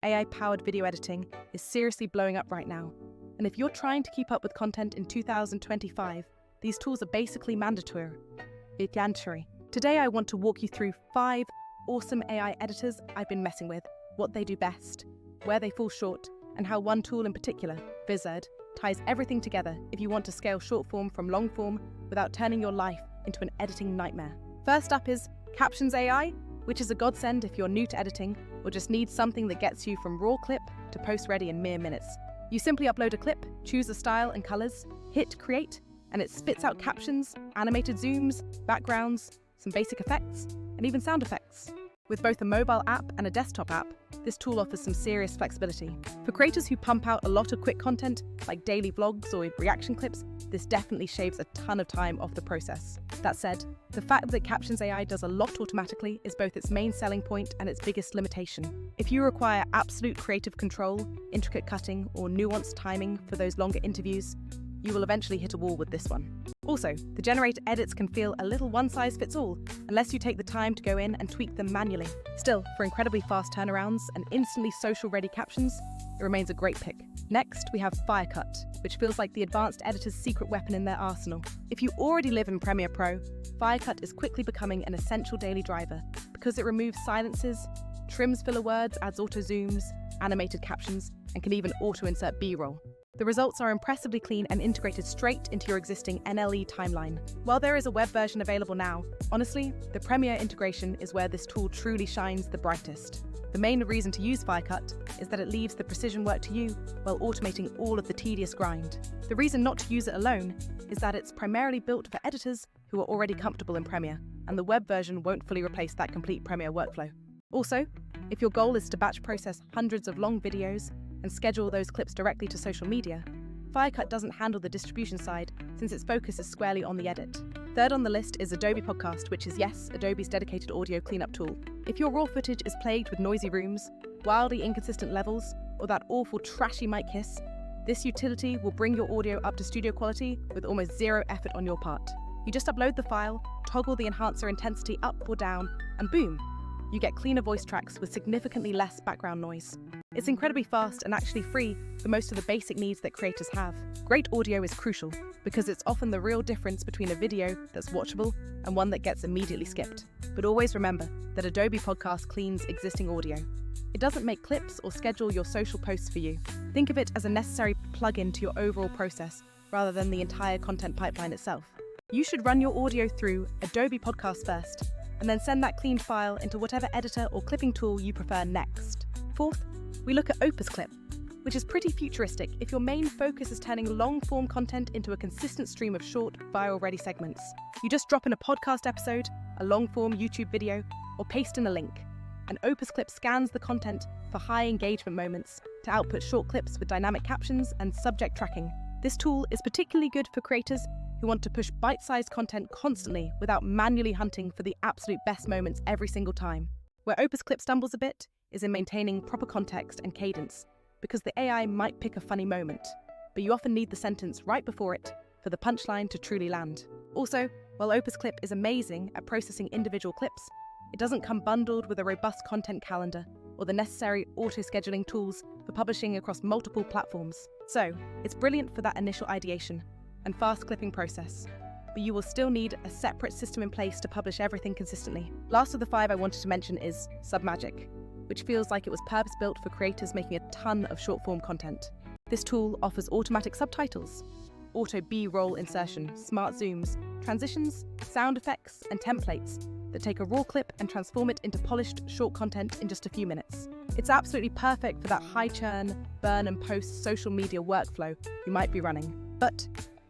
AI-powered video editing is seriously blowing up right now. And if you're trying to keep up with content in 2025, these tools are basically mandatory. Today, I want to walk you through 5 awesome AI editors I've been messing with, what they do best, where they fall short, and how one tool in particular, Vizard, ties everything together if you want to scale short form from long form without turning your life into an editing nightmare. First up is Captions AI, which is a godsend if you're new to editing or just need something that gets you from raw clip to post-ready in mere minutes. You simply upload a clip, choose a style and colors, hit create, and it spits out captions, animated zooms, backgrounds, some basic effects, and even sound effects. With both a mobile app and a desktop app, this tool offers some serious flexibility. For creators who pump out a lot of quick content, like daily vlogs or reaction clips, this definitely shaves a ton of time off the process. That said, the fact that Captions AI does a lot automatically is both its main selling point and its biggest limitation. If you require absolute creative control, intricate cutting, or nuanced timing for those longer interviews, you will eventually hit a wall with this one. Also, the generated edits can feel a little one-size-fits-all unless you take the time to go in and tweak them manually. Still, for incredibly fast turnarounds and instantly social-ready captions, it remains a great pick. Next, we have FireCut, which feels like the advanced editor's secret weapon in their arsenal. If you already live in Premiere Pro, FireCut is quickly becoming an essential daily driver because it removes silences, trims filler words, adds auto-zooms, animated captions, and can even auto-insert B-roll. The results are impressively clean and integrated straight into your existing NLE timeline. While there is a web version available now, honestly, the Premiere integration is where this tool truly shines the brightest. The main reason to use FireCut is that it leaves the precision work to you while automating all of the tedious grind. The reason not to use it alone is that it's primarily built for editors who are already comfortable in Premiere, and the web version won't fully replace that complete Premiere workflow. Also, if your goal is to batch process hundreds of long videos and schedule those clips directly to social media, FireCut doesn't handle the distribution side since its focus is squarely on the edit. Third on the list is Adobe Podcast, which is, yes, Adobe's dedicated audio cleanup tool. If your raw footage is plagued with noisy rooms, wildly inconsistent levels, or that awful trashy mic hiss, this utility will bring your audio up to studio quality with almost zero effort on your part. You just upload the file, toggle the enhancer intensity up or down, and boom, you get cleaner voice tracks with significantly less background noise. It's incredibly fast and actually free for most of the basic needs that creators have. Great audio is crucial because it's often the real difference between a video that's watchable and one that gets immediately skipped. But always remember that Adobe Podcast cleans existing audio. It doesn't make clips or schedule your social posts for you. Think of it as a necessary plug-in to your overall process rather than the entire content pipeline itself. You should run your audio through Adobe Podcast first, and then send that cleaned file into whatever editor or clipping tool you prefer next. Fourth, we look at Opus Clip, which is pretty futuristic if your main focus is turning long-form content into a consistent stream of short, viral-ready segments. You just drop in a podcast episode, a long-form YouTube video, or paste in a link, and Opus Clip scans the content for high engagement moments to output short clips with dynamic captions and subject tracking. This tool is particularly good for creators who want to push bite-sized content constantly without manually hunting for the absolute best moments every single time. Where Opus Clip stumbles a bit is in maintaining proper context and cadence, because the AI might pick a funny moment, but you often need the sentence right before it for the punchline to truly land. Also, while Opus Clip is amazing at processing individual clips, it doesn't come bundled with a robust content calendar or the necessary auto-scheduling tools for publishing across multiple platforms. So, it's brilliant for that initial ideation and fast clipping process, but you will still need a separate system in place to publish everything consistently. Last of the 5 I wanted to mention is Submagic, which feels like it was purpose-built for creators making a ton of short-form content. This tool offers automatic subtitles, auto B-roll insertion, smart zooms, transitions, sound effects, and templates that take a raw clip and transform it into polished, short content in just a few minutes. It's absolutely perfect for that high-churn, burn and post social media workflow you might be running. But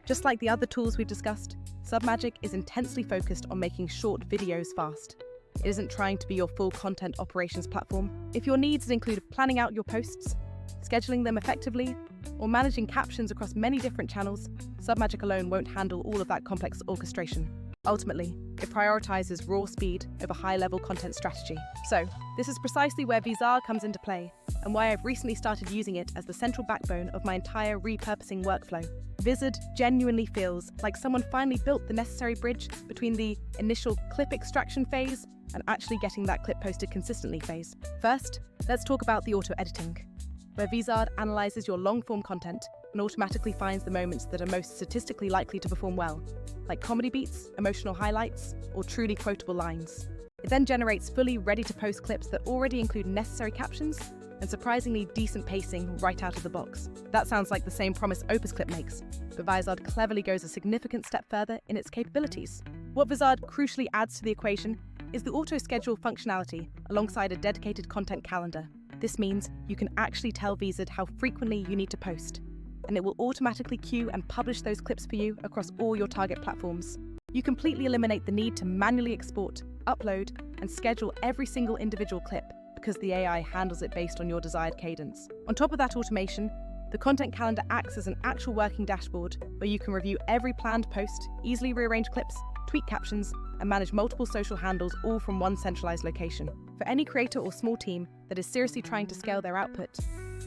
just like the other tools we've discussed, Submagic is intensely focused on making short videos fast. It isn't trying to be your full content operations platform. If your needs include planning out your posts, scheduling them effectively, or managing captions across many different channels, Submagic alone won't handle all of that complex orchestration. Ultimately, it prioritizes raw speed over high-level content strategy. So, this is precisely where Vizard comes into play, and why I've recently started using it as the central backbone of my entire repurposing workflow. Vizard genuinely feels like someone finally built the necessary bridge between the initial clip extraction phase and actually getting that clip posted consistently phase. First, let's talk about the auto-editing, where Vizard analyzes your long-form content and automatically finds the moments that are most statistically likely to perform well, like comedy beats, emotional highlights, or truly quotable lines. It then generates fully ready-to-post clips that already include necessary captions and surprisingly decent pacing right out of the box. That sounds like the same promise Opus Clip makes, but Vizard cleverly goes a significant step further in its capabilities. What Vizard crucially adds to the equation is the auto-schedule functionality alongside a dedicated content calendar. This means you can actually tell Vizard how frequently you need to post, and it will automatically queue and publish those clips for you across all your target platforms. You completely eliminate the need to manually export, upload, and schedule every single individual clip because the AI handles it based on your desired cadence. On top of that automation, the content calendar acts as an actual working dashboard where you can review every planned post, easily rearrange clips, tweak captions, and manage multiple social handles all from one centralized location. For any creator or small team that is seriously trying to scale their output,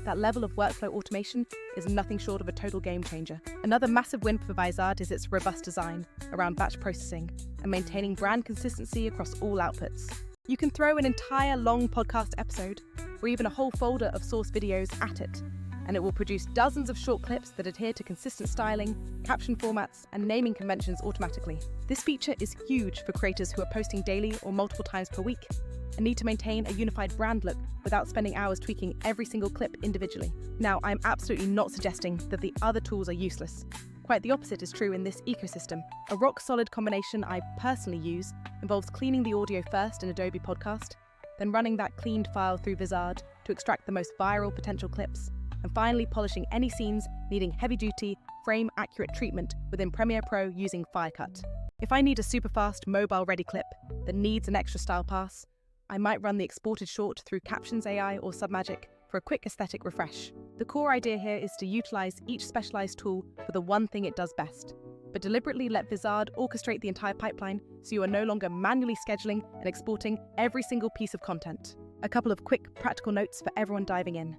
that level of workflow automation is nothing short of a total game changer. Another massive win for Vizard is its robust design around batch processing and maintaining brand consistency across all outputs. You can throw an entire long podcast episode or even a whole folder of source videos at it, and it will produce dozens of short clips that adhere to consistent styling, caption formats, and naming conventions automatically. This feature is huge for creators who are posting daily or multiple times per week and need to maintain a unified brand look without spending hours tweaking every single clip individually. Now, I'm absolutely not suggesting that the other tools are useless. Quite the opposite is true in this ecosystem. A rock-solid combination I personally use involves cleaning the audio first in Adobe Podcast, then running that cleaned file through Vizard to extract the most viral potential clips, and finally polishing any scenes needing heavy-duty, frame-accurate treatment within Premiere Pro using FireCut. If I need a super-fast, mobile-ready clip that needs an extra style pass, I might run the exported short through Captions AI or Submagic for a quick aesthetic refresh. The core idea here is to utilize each specialized tool for the one thing it does best, but deliberately let Vizard orchestrate the entire pipeline so you are no longer manually scheduling and exporting every single piece of content. A couple of quick practical notes for everyone diving in.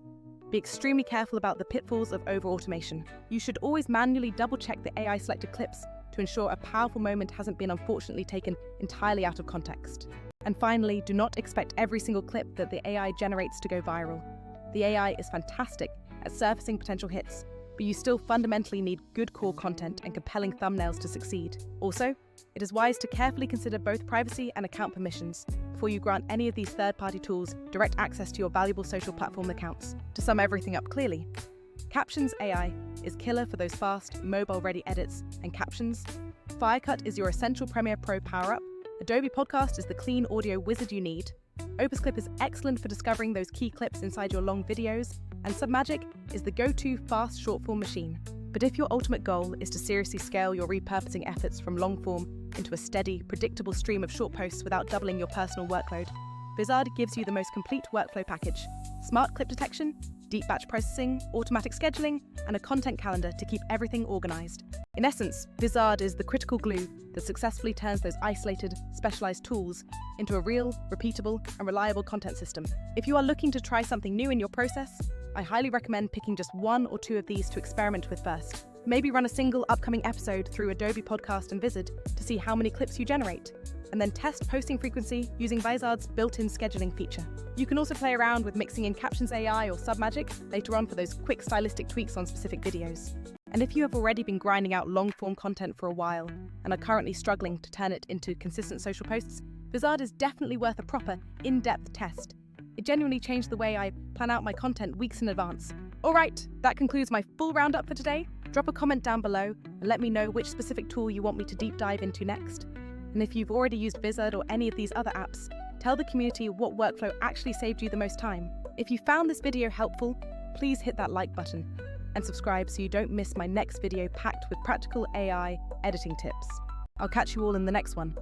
Be extremely careful about the pitfalls of over-automation. You should always manually double-check the AI-selected clips to ensure a powerful moment hasn't been unfortunately taken entirely out of context. And finally, do not expect every single clip that the AI generates to go viral. The AI is fantastic at surfacing potential hits, but you still fundamentally need good core content and compelling thumbnails to succeed. Also, it is wise to carefully consider both privacy and account permissions before you grant any of these third-party tools direct access to your valuable social platform accounts. To sum everything up clearly, Captions AI is killer for those fast, mobile-ready edits and captions. FireCut is your essential Premiere Pro power-up. Adobe Podcast is the clean audio wizard you need. Opus Clip is excellent for discovering those key clips inside your long videos, and Submagic is the go-to fast short-form machine. But if your ultimate goal is to seriously scale your repurposing efforts from long-form into a steady, predictable stream of short posts without doubling your personal workload, Vizard gives you the most complete workflow package: smart clip detection, deep batch processing, automatic scheduling, and a content calendar to keep everything organized. In essence, Vizard is the critical glue that successfully turns those isolated, specialized tools into a real, repeatable, and reliable content system. If you are looking to try something new in your process, I highly recommend picking just one or two of these to experiment with first. Maybe run a single upcoming episode through Adobe Podcast and Vizard to see how many clips you generate, and then test posting frequency using Vizard's built-in scheduling feature. You can also play around with mixing in Captions AI or Submagic later on for those quick stylistic tweaks on specific videos. And if you have already been grinding out long-form content for a while and are currently struggling to turn it into consistent social posts, Vizard is definitely worth a proper, in-depth test. It genuinely changed the way I plan out my content weeks in advance. Alright, that concludes my full roundup for today. Drop a comment down below and let me know which specific tool you want me to deep dive into next. And if you've already used Vizard or any of these other apps, tell the community what workflow actually saved you the most time. If you found this video helpful, please hit that like button and subscribe so you don't miss my next video packed with practical AI editing tips. I'll catch you all in the next one.